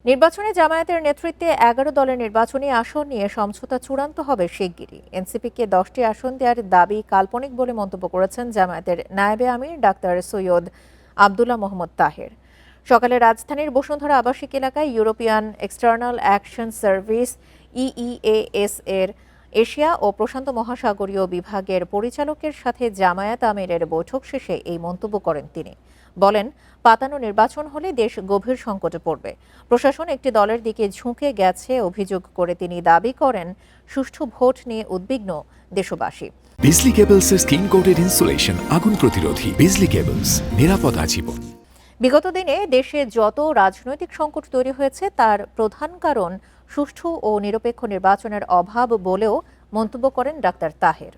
নির্বাচনে জামায়াতের নেতৃত্বে ১১ দলের নির্বাচনী আসন নিয়ে সমঝোতা চূড়ান্ত হবে শিগগিরই। এনসিপিকে 10টি আসন দেওয়ার দাবি কাল্পনিক বলে মন্তব্য করেছেন জামায়াতের নায়েবে আমির ডাক্তার সৈয়দ আবদুল্লাহ মোহাম্মদ তাহের। সকালে রাজধানীর বসুন্ধরা আবাসিক এলাকায় ইউরোপিয়ান এক্সটার্নাল অ্যাকশন সার্ভিস ইইএএস এর এশিয়া ও প্রশান্ত মহাসাগরীয় বিভাগের পরিচালকের সাথে জামায়াত আমিরের বৈঠক শেষে এই মন্তব্য করেন তিনি। বলেন, পাতানো নির্বাচন হলে দেশ গভীর সংকটে পড়বে। প্রশাসন একটি দলের দিকে ঝুঁকে গেছে অভিযোগ করে তিনি দাবি করেন, সুষ্ঠু ভোট নিয়ে উদ্বিগ্ন দেশবাসী। বিজলি কেবলসের স্কিন কোটেড ইনসুলেশন আগুন প্রতিরোধী। বিজলি কেবলস, নিরাপদ আজীবন। বিগত দিনে দেশে যত রাজনৈতিক সংকট তৈরি হয়েছে তার প্রধান কারণ সুষ্ঠু ও নিরপেক্ষ নির্বাচনের অভাব বলেও মন্তব্য করেন ডাক্তার তাহের।